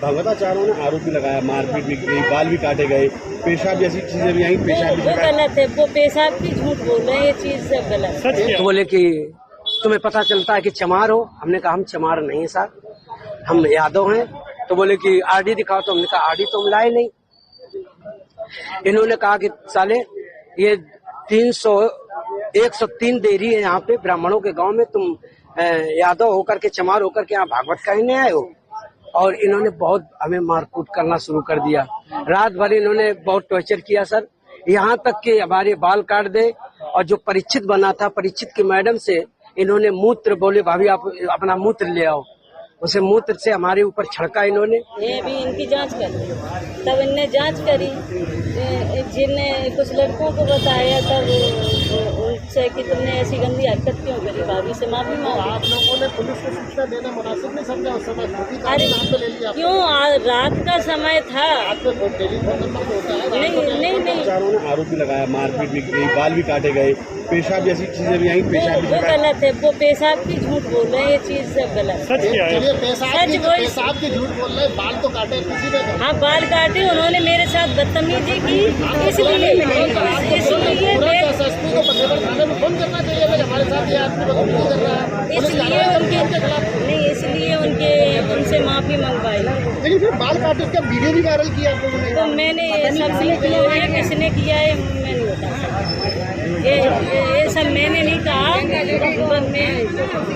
भगवताचार्यों ने आरोप भी लगाया, मारपीट भी की, बाल भी काटे गए, पेशाब जैसी चीजें भी आई, पेशाब भी वो गलत है, वो पेशाब की झूठ बोल रहे हैं, ये चीज सब गलत है। तो बोले कि तुम्हें पता चलता है कि चमार हो। हमने कहा हम चमार नहीं साहब, हम यादव हैं। तो बोले कि आरडी दिखाओ। तो हमने कहा आरडी तो हम लाए नहीं। इन्होंने कहा कि साले ये 103 देरी है यहाँ पे ब्राह्मणों के गांव में, तुम यादव होकर के चमार होकर के यहाँ भागवत कहने आए हो। और इन्होंने बहुत हमें मारकूट करना शुरू कर दिया। रात भर इन्होंने बहुत टॉर्चर किया सर, यहाँ तक कि हमारे बाल काट दे। और जो परीक्षित बना था, परीक्षित की मैडम से इन्होंने मूत्र, बोले भाभी आप अपना मूत्र ले आओ, उसे मूत्र से हमारे ऊपर छिड़का इन्होंने। ये भी इनकी जांच करी, तब इनने जांच करी, जिनने कुछ लड़कों को बताया तब उनसे कि तुमने ऐसी गंदी हरकत क्यों करी, भाभी से माफी मांगी। आप लोगों ने पुलिस को सूचना देना मुनासिब नहीं समझा उस समय? अरे क्यों, रात का समय था। नहीं, चारों ने आरोप भी लगाया, मारपीट भी की, बाल भी काटे गए, पेशाब जैसी चीजें भी आई, पेशाब वो गलत है, वो पेशाब की झूठ बोल रहे हैं, ये चीज सब गलत है। पेशाब की झूठ बोल रहे हैं, बाल तो काटे किसी ने? हाँ, बाल काटे उन्होंने, मेरे साथ बदतमीजी की, इसलिए एसएसपी को फतेहगढ़ थाने में फोन करना चाहिए भाई, हमारे साथ ये आदमी बदतमीजी कर रहा है, इसलिए उनसे माफी मंगवाई। लेकिन फिर बाल काटे उसका वीडियो भी वायरल किया आप लोगों ने। तो मैंने ये सब किसने किया है मैं नहीं बता सकती, ये सब मैंने नहीं कहा,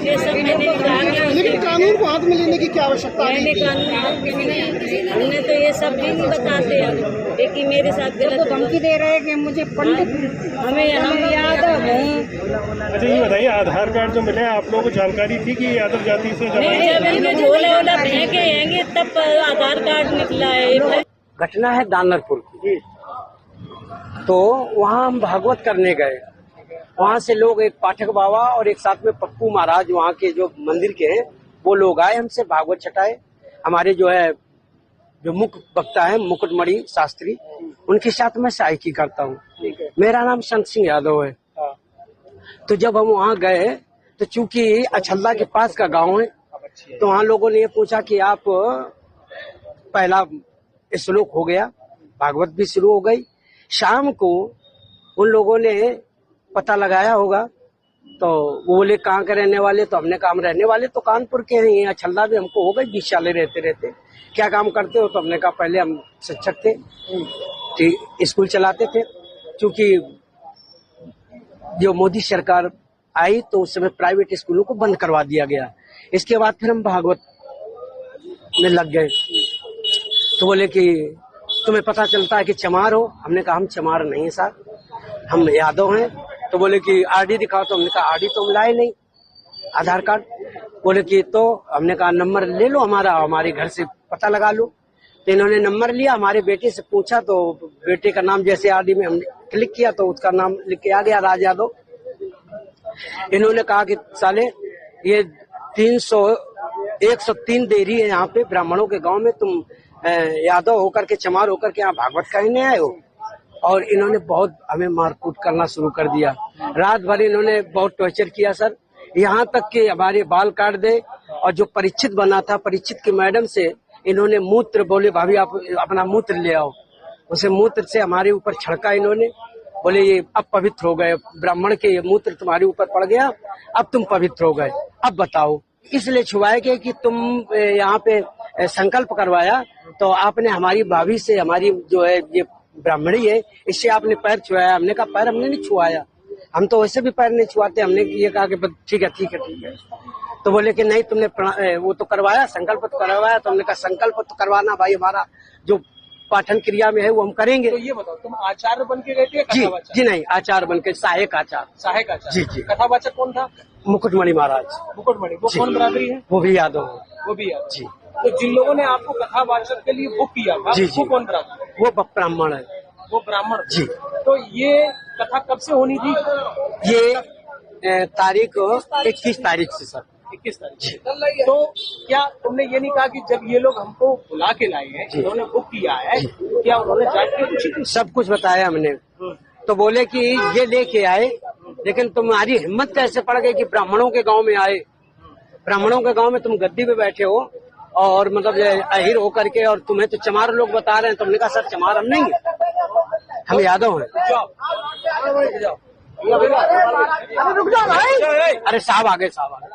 ये सब मैंने नहीं कहा। लेकिन कानून को हाथ में लेने की क्या आवश्यकता है? मैंने कानून हाथ में नहीं, हमने तो ये सब भी नहीं बताते हैं, लेकिन मेरे साथ गलत धमकी दे रहे हैं कि मुझे पंडित, हमें हम यादव हैं। अच्छा ये बताइए, आधार कार्ड जो मिले आप लोगों को जानकारी थी कि यादव जाति से जब इनके झोला वोला फेंके आएंगे तब आधार कार्ड निकला है। घटना है दानरपुर की। तो वहाँ हम भागवत करने गए, वहाँ से लोग, एक पाठक बाबा और एक साथ में पप्पू महाराज वहाँ के जो मंदिर के हैं, वो लोग आए हमसे भागवत छटाए। हमारे जो मुख्य वक्ता है मुकुटमणि शास्त्री, उनके साथ मैं सहायकी करता हूँ। मेरा नाम संत सिंह यादव है। तो जब हम वहाँ गए तो चूंकि अछल्ला के पास का गांव है, तो वहाँ लोगों ने ये पूछा कि आप, पहला श्लोक हो गया, भागवत भी शुरू हो गई। शाम को उन लोगों ने पता लगाया होगा, तो वो बोले कहाँ के रहने वाले? तो हमने कहा हम रहने वाले तो कानपुर के हैं, अछल्ला भी हमको हो गई 20 साल रहते। क्या काम करते हो? तो हमने कहा पहले हम शिक्षक थे, स्कूल चलाते थे। क्योंकि जो मोदी सरकार आई तो उस समय प्राइवेट स्कूलों को बंद करवा दिया गया। इसके बाद फिर हम भागवत में लग गए। तो बोले कि तुम्हें पता चलता है कि चमार हो। हमने कहा हम चमार नहीं साहब, हम यादव हैं। तो बोले कि आरडी दिखाओ। तो हमने कहा आरडी तो हम लाए नहीं, आधार कार्ड। बोले कि तो हमने कहा नंबर ले लो हमारा, हमारे घर से पता लगा लो। तो इन्होंने नंबर लिया, हमारे बेटे से पूछा, तो बेटे का नाम जैसे आरडी में हमने क्लिक किया तो उसका नाम लिख के आ गया, राज यादव। इन्होंने कहा कि साले ये 103 देरी है यहाँ पे ब्राह्मणों के गांव में, तुम यादव होकर के चमार होकर के यहाँ भागवत कहने आए हो। और इन्होंने बहुत हमें मारकूट करना शुरू कर दिया। रात भर इन्होंने बहुत टॉर्चर किया सर, यहाँ तक कि हमारे बाल काट दे। और जो परीक्षित बना था, परीक्षित की मैडम से इन्होंने मूत्र, बोले भाभी आप अपना मूत्र ले आओ, उसे मूत्र से हमारे ऊपर छिड़का इन्होंने। बोले ये अब पवित्र हो गए, ब्राह्मण के ये मूत्र तुम्हारे ऊपर पड़ गया, अब तुम पवित्र हो गए, अब बताओ। इसलिए छुआए गए कि तुम यहाँ पे संकल्प करवाया, तो आपने हमारी भाभी से, हमारी जो है ये ब्राह्मणी है, इससे आपने पैर छुआया। हमने कहा पैर हमने नहीं छुआया, हम तो वैसे भी पैर नहीं छुआते। हमने ये कहा कि ठीक है। तो बोले कि नहीं तुमने वो तो करवाया, संकल्प तो करवाया। तो हमने कहा संकल्प तो करवाना भाई, हमारा जो पाठन क्रिया में है वो हम करेंगे। तो ये बताओ, तुम आचार्य बन के गए थे? जी नहीं, आचार्य बन के, सहायक आचार्य। जी। कथावाचक कौन था? मुकुटमणि महाराज। मुकुटमणि, वो कौन बराबरी है? वो भी यादव है। वो भी यादव। जी। तो जिन लोगों ने आपको कथावाचक के लिए बुक किया था, जी, वो कौन बराबर? वो ब्राह्मण है। वो ब्राह्मण? जी। तो ये कथा कब से होनी थी? ये तारीख 21 तारीख से सर। 21 तारीख। तो क्या तुमने ये नहीं कहा कि जब ये लोग हमको बुला के लाए हैं, इन्होंने बुक किया है, क्या उन्होंने जाके कुछ? सब कुछ बताया हमने। तो बोले कि ये लेके आए, लेकिन तुम्हारी हिम्मत कैसे पड़ गई कि ब्राह्मणों के गांव में आए? ब्राह्मणों के गांव में तुम गद्दी पे बैठे हो, और मतलब ये अहिर होकर के, और तुम्हें तो चमार लोग बता रहे हैं। तुमने कहा सर चमार हम नहीं है, हम यादव हैं। अरे साहब आगे, साहब आगे।